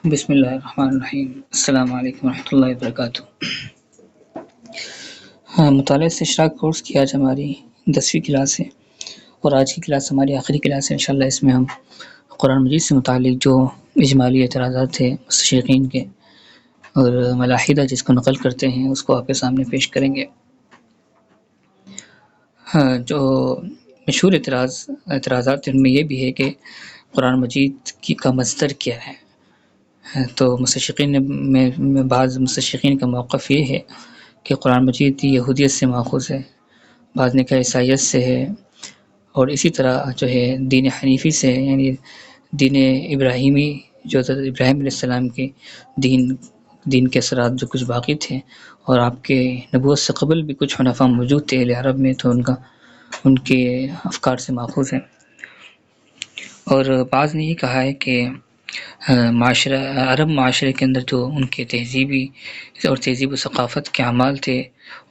بسم اللہ الرحمن الرحیم، السلام علیکم ورحمۃ اللہ وبرکاتہ۔ مطالعہ سے اشراق کورس کی آج ہماری 10ویں کلاس ہے، اور آج کی کلاس ہماری آخری کلاس ہے انشاءاللہ۔ اس میں ہم قرآن مجید سے متعلق جو اجمالی اعتراضات تھے مستشرقین کے اور ملاحدہ جس کو نقل کرتے ہیں اس کو آپ کے سامنے پیش کریں گے۔ جو مشہور اعتراضات ان میں یہ بھی ہے کہ قرآن مجید کا مصدر کیا ہے۔ تو مستشرقین میں بعض مستشرقین کا موقف یہ ہے کہ قرآن مجید یہودیت سے ماخوذ ہے، بعض نے کہا عیسائیت سے ہے، اور اسی طرح جو ہے دین حنیفی سے ہے، یعنی دین ابراہیمی جو حضرت ابراہیم علیہ السلام کے دین کے اثرات جو کچھ باقی تھے، اور آپ کے نبوت سے قبل بھی کچھ حنفاء موجود تھے اہل عرب میں، تو ان کے افکار سے ماخوذ ہے۔ اور بعض نے یہ کہا ہے کہ عرب معاشرے کے اندر جو ان کے تہذیب و ثقافت کے اعمال تھے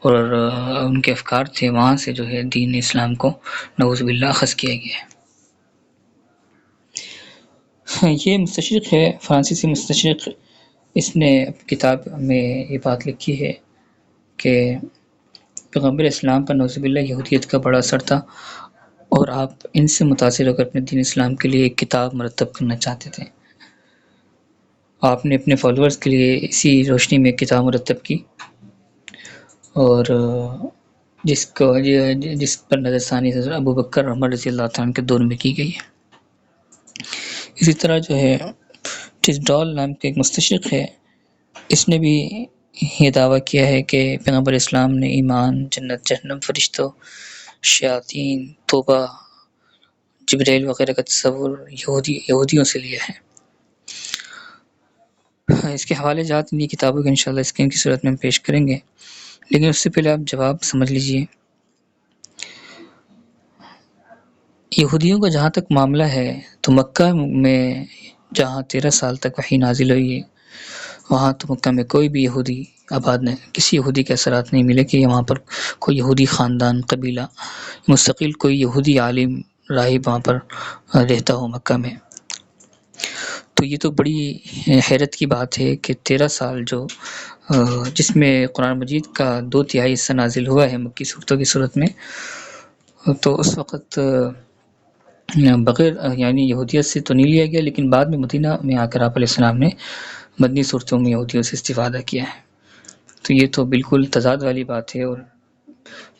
اور ان کے افکار تھے، وہاں سے جو ہے دین اسلام کو نعوذ باللہ اخذ کیا گیا ہے۔ یہ مستشرق ہے، فرانسیسی مستشرق، اس نے کتاب میں یہ بات لکھی ہے کہ پیغمبر اسلام پر نعوذ باللہ یہودیت کا بڑا اثر تھا، اور آپ ان سے متاثر ہو کر اپنے دین اسلام کے لیے ایک کتاب مرتب کرنا چاہتے تھے۔ آپ نے اپنے فالوورز کے لیے اسی روشنی میں کتاب مرتب کی، اور جس پر نظر ثانی حضرت ابوبکر عمر رضی اللہ تعالیٰ کے دور میں کی گئی ہے۔ اسی طرح جو ہے ٹسڈال نام کے ایک مستشرق ہے، اس نے بھی یہ دعویٰ کیا ہے کہ پیغمبر اسلام نے ایمان، جنت، جہنم، فرشتوں، شیاطین، توبہ، جبرائیل وغیرہ کا تصور یہودیوں سے لیا ہے۔ اس کے حوالے جات انہی کتابوں کے انشاءاللہ اسکرین کی صورت میں ہم پیش کریں گے، لیکن اس سے پہلے آپ جواب سمجھ لیجئے۔ یہودیوں کا جہاں تک معاملہ ہے تو مکہ میں جہاں 13 سال تک وحی نازل ہوئی ہے، وہاں تو مکہ میں کوئی بھی یہودی آباد نہیں، کسی یہودی کے اثرات نہیں ملے کہ وہاں پر کوئی یہودی خاندان، قبیلہ، مستقل کوئی یہودی عالم راہب وہاں پر رہتا ہو مکہ میں۔ تو یہ تو بڑی حیرت کی بات ہے کہ 13 سال جس میں قرآن مجید کا 2/3 حصہ نازل ہوا ہے مکی صورتوں کی صورت میں، تو اس وقت بغیر یعنی یہودیت سے تو نہیں لیا گیا، لیکن بعد میں مدینہ میں آ کر آپ علیہ السلام نے مدنی صورتوں میں یہودیوں سے استفادہ کیا ہے۔ تو یہ تو بالکل تضاد والی بات ہے، اور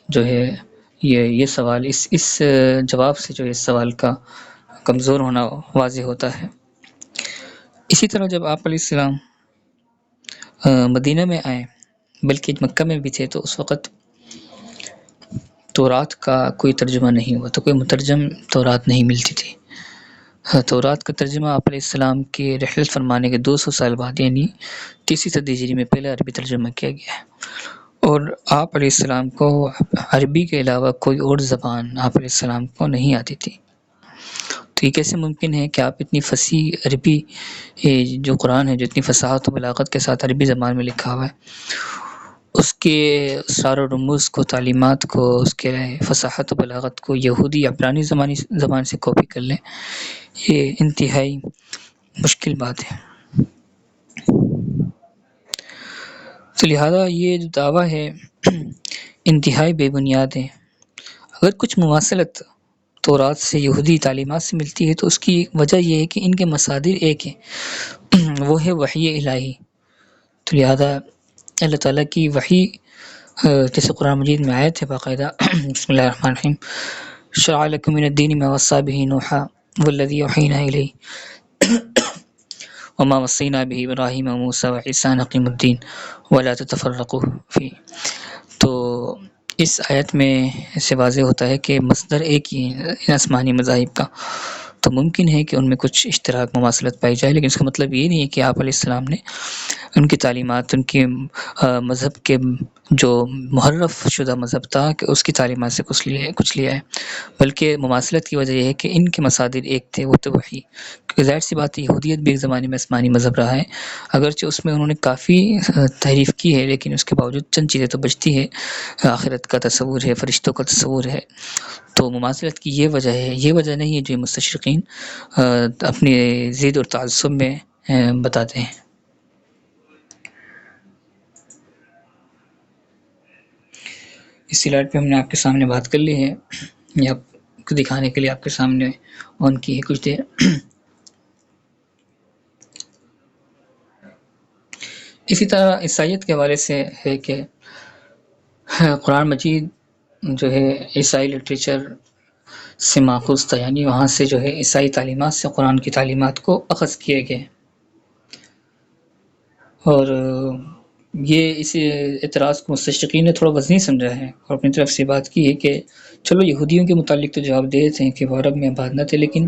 جو ہے یہ سوال اس جواب سے جو اس سوال کا کمزور ہونا واضح ہوتا ہے۔ اسی طرح جب آپ علیہ السلام مدینہ میں آئے، بلکہ مکہ میں بھی تھے، تو اس وقت تورات کا کوئی ترجمہ نہیں ہوا، تو کوئی مترجم تورات نہیں ملتی تھی۔ تورات کا ترجمہ آپ علیہ السلام کے رحلت فرمانے کے 200 سال بعد یعنی 30 صدی ہجری میں پہلا عربی ترجمہ کیا گیا ہے، اور آپ علیہ السلام کو عربی کے علاوہ کوئی اور زبان آپ علیہ السلام کو نہیں آتی تھی۔ تو یہ کیسے ممکن ہے کہ آپ اتنی فصیح عربی جو قرآن ہے، جو اتنی فصاحت و بلاغت کے ساتھ عربی زبان میں لکھا ہوا ہے، اس کے اسرار و رموز کو، تعلیمات کو، اس کے فصاحت و بلاغت کو یہودی عبرانی زبان سے کاپی کر لیں؟ یہ انتہائی مشکل بات ہے۔ تو لہذا یہ جو دعویٰ ہے انتہائی بے بنیاد ہے۔ اگر کچھ مماثلت تورات سے، یہودی تعلیمات سے ملتی ہے، تو اس کی وجہ یہ ہے کہ ان کے مصادر ایک ہیں، وہ ہے وحی الہی۔ تو لہذا اللہ تعالیٰ کی وحی، جیسے قرآن مجید میں آیت ہے باقاعدہ بسم اللہ الرحمن الرحیم، شرع لکم من الدین ما وصی به نوحا والذی اوحینا الیہ وما وصینا به ابراہیم وموسیٰ وعیسیٰ ان اقیموا الدین ولا تتفرقوا فیہ۔ تو اس آیت میں سے واضح ہوتا ہے کہ مصدر ایک ہی ہے ان آسمانی مذاہب کا، تو ممکن ہے کہ ان میں کچھ اشتراک مماثلت پائی جائے، لیکن اس کا مطلب یہ نہیں ہے کہ آپ علیہ السلام نے ان کی تعلیمات، ان کے مذہب کے جو محرف شدہ مذہب تھا کہ اس کی تعلیمات سے کچھ لیا ہے، بلکہ مماثلت کی وجہ یہ ہے کہ ان کے مصادر ایک تھے، وہ تو وحی۔ کیونکہ ظاہر سی بات ہے یہودیت بھی ایک زمانے میں آسمانی مذہب رہا ہے، اگرچہ اس میں انہوں نے کافی تحریف کی ہے، لیکن اس کے باوجود چند چیزیں تو بچتی ہے، آخرت کا تصور ہے، فرشتوں کا تصور ہے۔ تو مماثلت کی یہ وجہ ہے، یہ وجہ نہیں ہے جو مستشرقین اپنے ضد اور تعصب میں بتاتے ہیں۔ اس سلائڈ پہ ہم نے آپ کے سامنے بات کر لی ہے، یہ آپ کو دکھانے کے لیے آپ کے سامنے آن کی ہے کچھ دیر۔ اسی طرح عیسائیت کے حوالے سے ہے کہ قرآن مجید جو ہے عیسائی لٹریچر سے ماخوذ تھا، یعنی وہاں سے جو ہے عیسائی تعلیمات سے قرآن کی تعلیمات کو اخذ کیے گئے، اور یہ اس اعتراض کو مستشرقین نے تھوڑا وزنی سمجھا ہے اور اپنی طرف سے بات کی ہے کہ چلو یہودیوں کے متعلق تو جواب دے دیتے ہیں کہ وہ عرب میں آباد نہ تھے، لیکن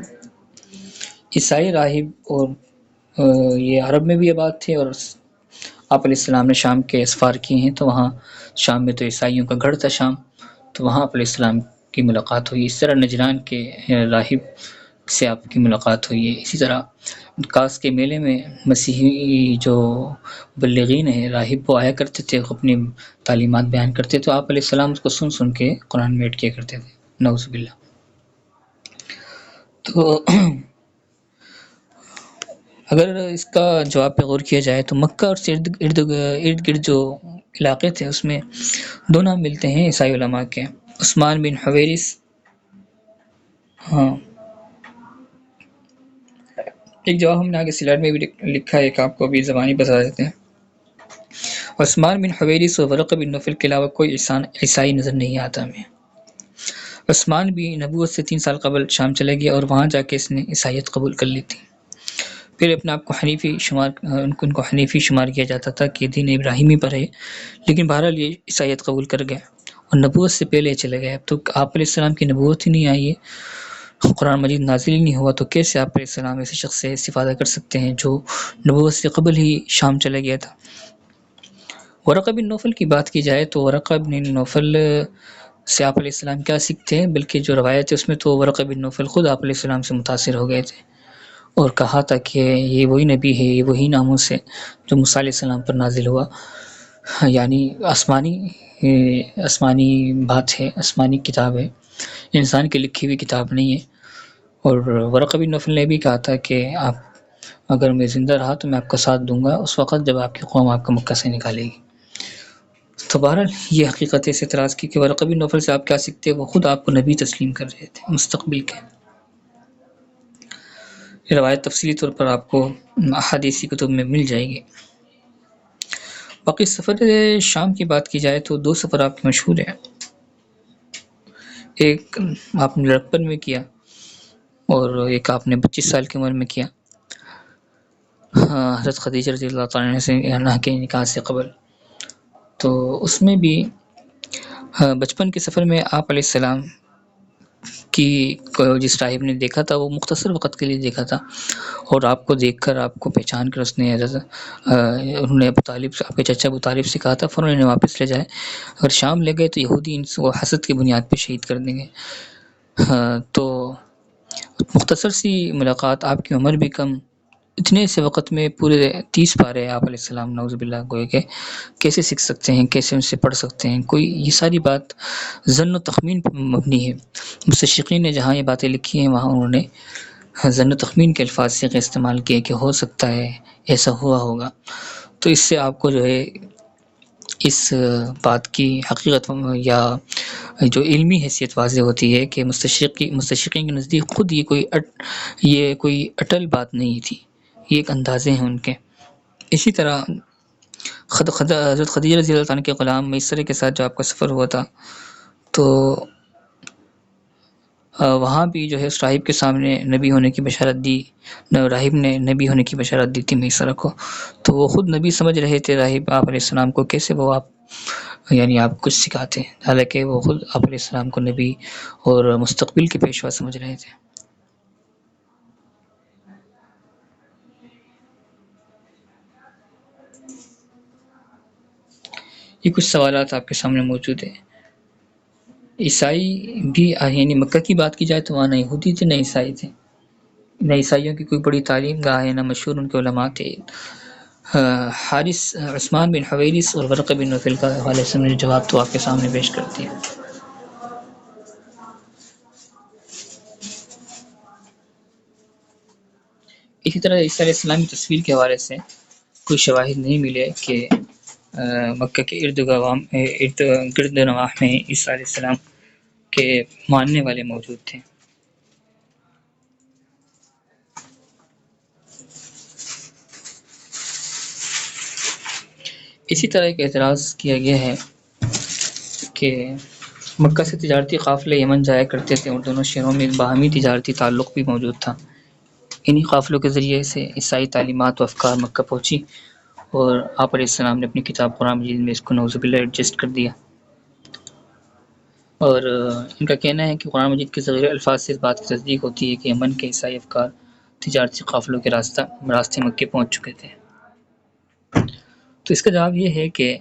عیسائی راہب اور یہ عرب میں بھی آباد تھے، اور آپ علیہ السلام نے شام کے اسفار کیے ہیں، تو وہاں شام میں تو عیسائیوں کا گھر تھا شام، تو وہاں آپ علیہ السلام کی ملاقات ہوئی۔ اس طرح نجران کے راہب سے آپ کی ملاقات ہوئی ہے۔ اسی طرح کاس کے میلے میں مسیحی جو مبلغین ہیں راہب وہ آیا کرتے تھے، اپنی تعلیمات بیان کرتے، تو آپ علیہ السلام اس کو سن سن کے قرآن میں ایڈ کیا کرتے تھے، نعوذ باللہ۔ تو اگر اس کا جواب پہ غور کیا جائے تو مکہ اور ارد گرد جو علاقے تھے اس میں دو نام ملتے ہیں عیسائی علماء کے، عثمان بن حویرث، ہاں ایک جواب ہم نے آگے سلائڈ میں بھی لکھا ہے، ایک آپ کو بھی زبانی بتا دیتے ہیں۔ عثمان بن حویرث اور ورقہ بن نوفل کے علاوہ کوئی عیسائی نظر نہیں آتا ہمیں۔ عثمان بھی نبوت سے 3 سال قبل شام چلے گیا اور وہاں جا کے اس نے عیسائیت قبول کر لی تھی۔ پھر اپنے آپ کو ان کو حنیفی شمار کیا جاتا تھا کہ دین ابراہیمی پر ہے، لیکن بہرحال یہ عیسائیت قبول کر گئے اور نبوت سے پہلے چلے گئے۔ اب تو آپ علیہ السلام کی نبوت ہی نہیں آئی ہے، قرآن مجید نازل ہی نہیں ہوا، تو کیسے آپ علیہ السلام ایسے شخص سے استفادہ کر سکتے ہیں جو نبوت سے قبل ہی شام چلا گیا تھا۔ ورقہ بن نوفل کی بات کی جائے تو ورقہ بن نوفل سے آپ علیہ السلام کیا سیکھتے ہیں، بلکہ جو روایت ہے اس میں تو ورقہ بن نوفل خود آپ علیہ السلام سے متاثر ہو گئے تھے اور کہا تھا کہ یہ وہی نبی ہے، یہ وہی ناموس ہے جو موسیٰ علیہ السلام پر نازل ہوا، یعنی آسمانی بات ہے، آسمانی کتاب ہے، انسان کی لکھی ہوئی کتاب نہیں ہے۔ اور ورقہ بن نوفل نے بھی کہا تھا کہ آپ اگر میں زندہ رہا تو میں آپ کا ساتھ دوں گا اس وقت جب آپ کی قوم آپ کو مکہ سے نکالے گی۔ تو بہرحال یہ حقیقت سے اعتراض کی کہ ورقہ بن نوفل سے آپ کیا سیکھتے، وہ خود آپ کو نبی تسلیم کر رہے تھے مستقبل کے۔ یہ روایت تفصیلی طور پر آپ کو احادیثی کتب میں مل جائے گی۔ باقی سفر شام کی بات کی جائے تو 2 سفر آپ کے مشہور ہیں، ایک آپ نے لڑکپن میں کیا اور ایک آپ نے 25 سال کی عمر میں کیا، حضرت خدیجہ رضی اللہ تعالیٰ عنہ کے نکاح سے قبل۔ تو اس میں بھی بچپن کے سفر میں آپ علیہ السلام کی جس راہب نے دیکھا تھا وہ مختصر وقت کے لیے دیکھا تھا، اور آپ کو دیکھ کر آپ کو پہچان کر اس نے انہوں نے آپ کے چچا ابو طالب سے کہا تھا فوراً انہیں واپس لے جائے، اگر شام لے گئے تو یہودی ان کو حسد کی بنیاد پہ شہید کر دیں گے۔ تو مختصر سی ملاقات، آپ کی عمر بھی کم، اتنے سے وقت میں پورے 30 پارے آپ علیہ السلام نعوذ باللہ گوئے کہ کیسے سیکھ سکتے ہیں، کیسے ان سے پڑھ سکتے ہیں کوئی، یہ ساری بات ظن و تخمین پر مبنی ہے۔ مستشرقین نے جہاں یہ باتیں لکھی ہیں وہاں انہوں نے ظن و تخمین کے الفاظ سے استعمال کیے کہ ہو سکتا ہے ایسا ہوا ہوگا، تو اس سے آپ کو جو ہے اس بات کی حقیقت یا جو علمی حیثیت واضح ہوتی ہے کہ مستشرقین کے نزدیک خود یہ کوئی اٹل بات نہیں تھی، یہ ایک اندازے ہیں ان کے۔ اسی طرح حضرت خدیجہ رضی اللہ عنہ کے غلام میسرہ کے ساتھ جو آپ کا سفر ہوا تھا، تو وہاں بھی جو ہے اس راہب کے سامنے نبی ہونے کی بشارت دی، راہب نے نبی ہونے کی بشارت دی تھی میسرہ کو، تو وہ خود نبی سمجھ رہے تھے راہب آپ علیہ السلام کو، کیسے وہ آپ کچھ سکھاتے ہیں، حالانکہ وہ خود آپ علیہ السلام کو نبی اور مستقبل کے پیشوا سمجھ رہے تھے۔ یہ کچھ سوالات آپ کے سامنے موجود ہیں۔ عیسائی بھی یعنی مکہ کی بات کی جائے تو وہاں نہ یہودی تھے نہ عیسائی تھے، نہ عیسائیوں کی کوئی بڑی تعلیم گاہ ہے، نہ مشہور ان کے علماء تھے۔ عثمان بن حویرث اور ورقہ بن نوفل کا حوالے سے میرے جواب تو آپ کے سامنے پیش کرتی ہے۔ اسی طرح عیسیٰ علیہ السلام کی تصویر کے حوالے سے کوئی شواہد نہیں ملے کہ مکہ کے ارد گرد نواح میں عیسیٰ علیہ السلام کے ماننے والے موجود تھے۔ اسی طرح ایک اعتراض کیا گیا ہے کہ مکہ سے تجارتی قافلے یمن جایا کرتے تھے اور دونوں شہروں میں ایک باہمی تجارتی تعلق بھی موجود تھا۔ انہی قافلوں کے ذریعے سے عیسائی تعلیمات و افکار مکہ پہنچی اور آپ علیہ السلام نے اپنی کتاب قرآن مجید میں اس کو نعوذ باللہ ایڈجسٹ کر دیا۔ اور ان کا کہنا ہے کہ قرآن مجید کے ذخیرہ الفاظ سے اس بات کی تصدیق ہوتی ہے کہ یمن کے عیسائی افکار تجارتی قافلوں کے راستے مکے پہنچ چکے تھے۔ تو اس کا جواب یہ ہے کہ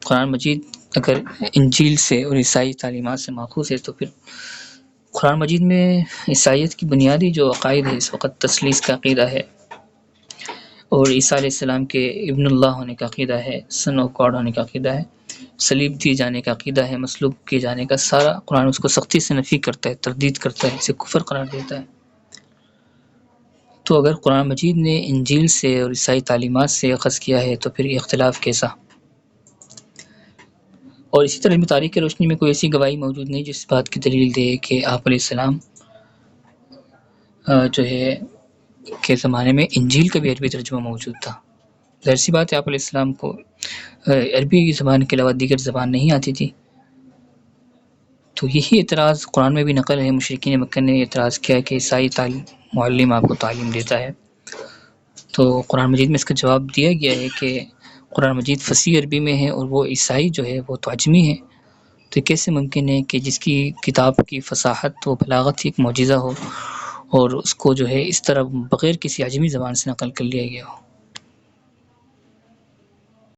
قرآن مجید اگر انجیل سے اور عیسائی تعلیمات سے ماخوذ ہے تو پھر قرآن مجید میں عیسائیت کی بنیادی جو عقائد ہے اس وقت تثلیث کا عقیدہ ہے، اور عیسیٰ علیہ السلام کے ابن اللہ ہونے کا عقیدہ ہے، سن آف گاڈ ہونے کا عقیدہ ہے، صلیب دیے جانے کا عقیدہ ہے، مصلوب کیے جانے کا، سارا قرآن اس کو سختی سے نفی کرتا ہے، تردید کرتا ہے، اسے کفر قرار دیتا ہے۔ تو اگر قرآن مجید نے انجیل سے اور عیسائی تعلیمات سے اخذ کیا ہے تو پھر یہ اختلاف کیسا؟ اور اسی طرح تاریخ کی روشنی میں کوئی ایسی گواہی موجود نہیں جس بات کی دلیل دے کہ آپ علیہ السلام جو ہے کے زمانے میں انجیل کا بھی عربی ترجمہ موجود تھا۔ ظاہر سی بات ہے آپ علیہ السلام کو عربی زبان کے علاوہ دیگر زبان نہیں آتی تھی۔ تو یہی اعتراض قرآن میں بھی نقل ہے، مشرکین مکہ نے اعتراض کیا کہ عیسائی معلم آپ کو تعلیم دیتا ہے۔ تو قرآن مجید میں اس کا جواب دیا گیا ہے کہ قرآن مجید فصیح عربی میں ہے اور وہ عیسائی جو ہے وہ تو عجمی ہے، تو کیسے ممکن ہے کہ جس کی کتاب کی فصاحت و بلاغت ایک معجزہ ہو اور اس کو جو ہے اس طرح بغیر کسی عجمی زبان سے نقل کر لیا گیا ہو۔